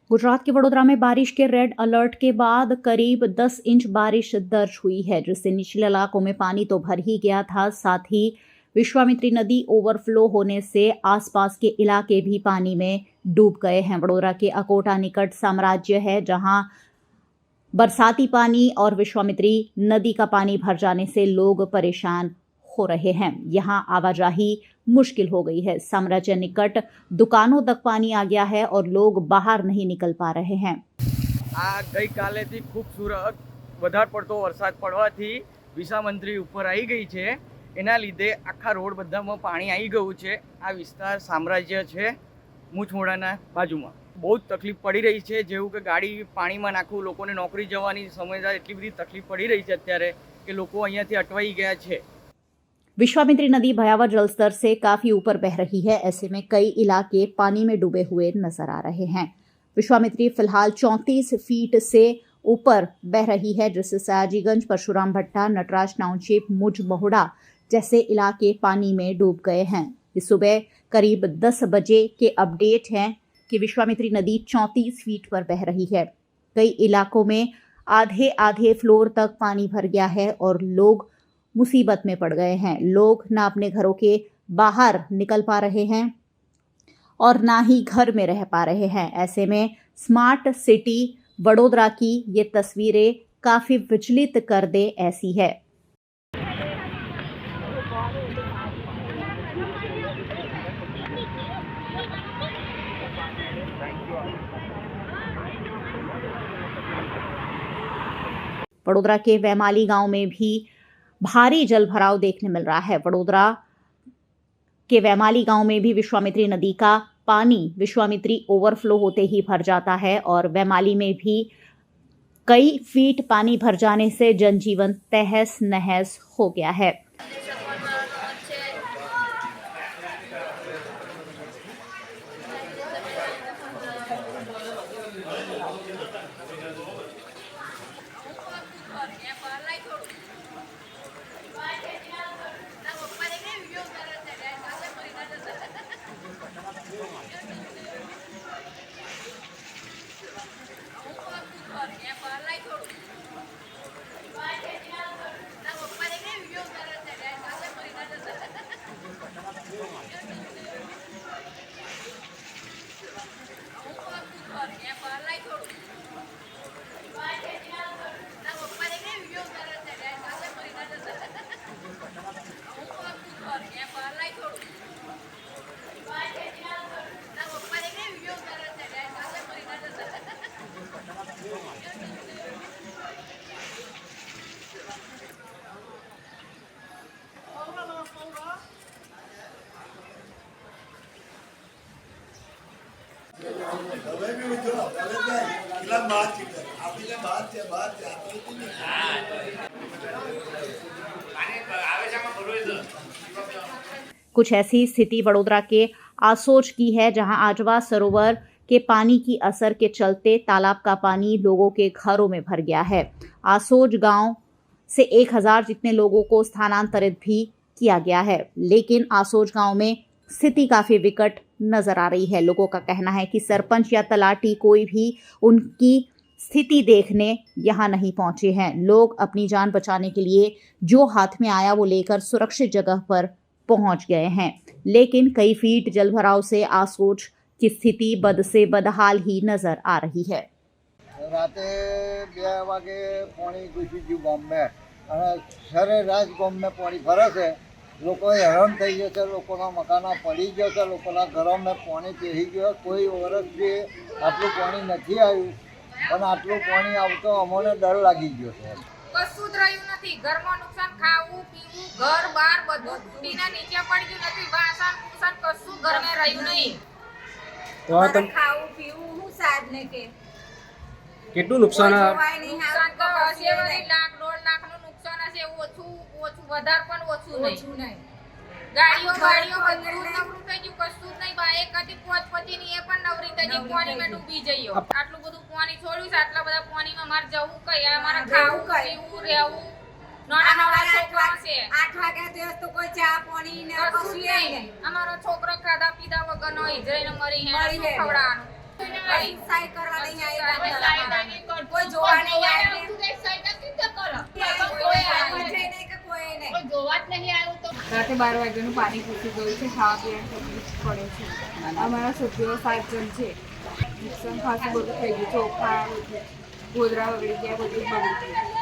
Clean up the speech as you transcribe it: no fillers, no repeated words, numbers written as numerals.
गुजरात के वडोदरा में बारिश के रेड अलर्ट के बाद करीब 10 इंच बारिश दर्ज हुई है, जिससे निचले इलाकों में पानी तो भर ही गया था, साथ ही विश्वामित्री नदी ओवरफ्लो होने से आसपास के इलाके भी पानी में डूब गए हैं। वडोदरा के अकोटा निकट साम्राज्य है, जहां बरसाती पानी और विश्वामित्री नदी का पानी भर जाने से लोग परेशान हो रहे हैं। यहां आवाजाही मुश्किल हो गई है। साम्राज्य निकट दुकानों तक पानी आ गया है और लोग बाहर नहीं निकल पा रहे हैं। आ गई कालेથી खूबसूरत વધારે પડતો વરસાદ પડવાથી વિશ્વામિત્રી ઉપર આવી ગઈ છે। એના લીધે આખા રોડ બધામાં પાણી આવી ગયું છે। આ વિસ્તાર સામ્રાજ્ય છે મૂછમોડાના બાજુમાં। બહુ તકલીફ પડી રહી છે, જેવું કે ગાડી પાણીમાં નાખવું, લોકોને નોકરી જવાની સમસ્યા એટલી બધી તકલીફ પડી રહી છે અત્યારે કે લોકો અહીંયાથી અટવાઈ ગયા છે। विश्वामित्री नदी भयावह जलस्तर से काफी ऊपर बह रही है। ऐसे में कई इलाके पानी में डूबे हुए नजर आ रहे हैं। विश्वामित्री फिलहाल 34 फीट से ऊपर बह रही है, जिससे सयाजीगंज, परशुराम भट्टा, नटराज टाउनशिप, मुझ महुड़ा जैसे इलाके पानी में डूब गए हैं। इस सुबह करीब 10 बजे के अपडेट हैं कि विश्वामित्री नदी 34 फीट पर बह रही है। कई इलाकों में आधे आधे फ्लोर तक पानी भर गया है और लोग मुसीबत में पड़ गए हैं। लोग ना अपने घरों के बाहर निकल पा रहे हैं और ना ही घर में रह पा रहे हैं। ऐसे में स्मार्ट सिटी वडोदरा की ये तस्वीरें काफ़ी विचलित कर दे ऐसी है। वडोदरा के वैमाली गांव में भी भारी जल भराव देखने मिल रहा है। वडोदरा के वैमाली गांव में भी विश्वामित्री नदी का पानी विश्वामित्री ओवरफ्लो होते ही भर जाता है और वैमाली में भी कई फीट पानी भर जाने से जनजीवन तहस नहस हो गया है। कुछ ऐसी स्थिति वडोदरा के आसोज की है, जहां आजवा सरोवर के पानी की असर के चलते तालाब का पानी लोगों के घरों में भर गया है। आसोज गांव से 1000 जितने लोगों को स्थानांतरित भी किया गया है, लेकिन आसोज गांव में स्थिति काफी विकट नजर आ रही है। लोगों का कहना है कि सरपंच या तलाटी कोई भी उनकी स्थिति देखने यहाँ नहीं पहुंचे हैं। लोग अपनी जान बचाने के लिए जो हाथ में आया वो लेकर सुरक्षित जगह पर पहुंच गए हैं, लेकिन कई फीट जलभराव से आसोज की स्थिति बद से बदहाल ही नजर आ रही है। राते 2 वागे पानी घुसी गયું ગામમાં અને સરેરાશ ગામમાં પાણી ભરે છે। લોકો હેરાન થઈ ગયો છે, લોકોના મકાનો પડી ગયો છે, લોકોના ઘરોમાં પાણી પહેરી ગયો। કોઈ વર્ષથી આટલું પાણી નથી આવ્યું, પણ આટલું પાણી આવતો અમને ડર લાગી ગયો છે। કશું જ રહ્યું નથી, ઘરમાં નુકસાન, ખાવું પીવું, ઘર બાર બધું તૂટીને નીચે પડી ગયું નથી। વાસણ કુસણ કશું ઘરમાં રહ્યું નહીં। તો આ તમ ખાવું પીવું હું સાદ ને કે કેટલું નુકસાન નુકસાન તો હશે વળી લાખ 1.5 લાખનું નુકસાન હશે। ઓછું વધારે પણ ઓછું નહીં। ગાડીઓ બધું નવરું થઈ ગયું, કશું જ નહીં। બાઈક હતી પોચપચીની એ પણ નવરી થઈ ગઈ, પાણીમાં ડૂબી જઈએ। આટલું બધું પાણી છોડ્યું છે, આટલા બધા પાણીમાં મારે જવું કઈ, અમારે ખાવું પીવું રહેવું નાના નાના છોકરા છે 8 વાગ્યા દિવસ તો કોઈ ચા પાણી ને કશું નહીં. અમારો છોકરો ખાધા પીધા વગરનો હિજરીને મરી હે મરી શું હે. ખવડાવવાનું સહાય કરવા નહીં કોઈ આવ્યા. સહાયતા નહીં કરતું. કોઈ જોવા નહીં આવ્યા. કોઈ કોઈ આવ્યું નહીં કે કોઈ નહીં. રાતે 12 વાગ્યાનું પાણી ઘૂસી ગયું છે. ખાવા પીવાની તકલીફ પડે છે. અમારા સભ્યો 7 જણ છે. નુકસાન ખાસું બધું થઈ ગયું. ચોખા ગોદરા બગડી ગયા, બધું બગડી ગયું.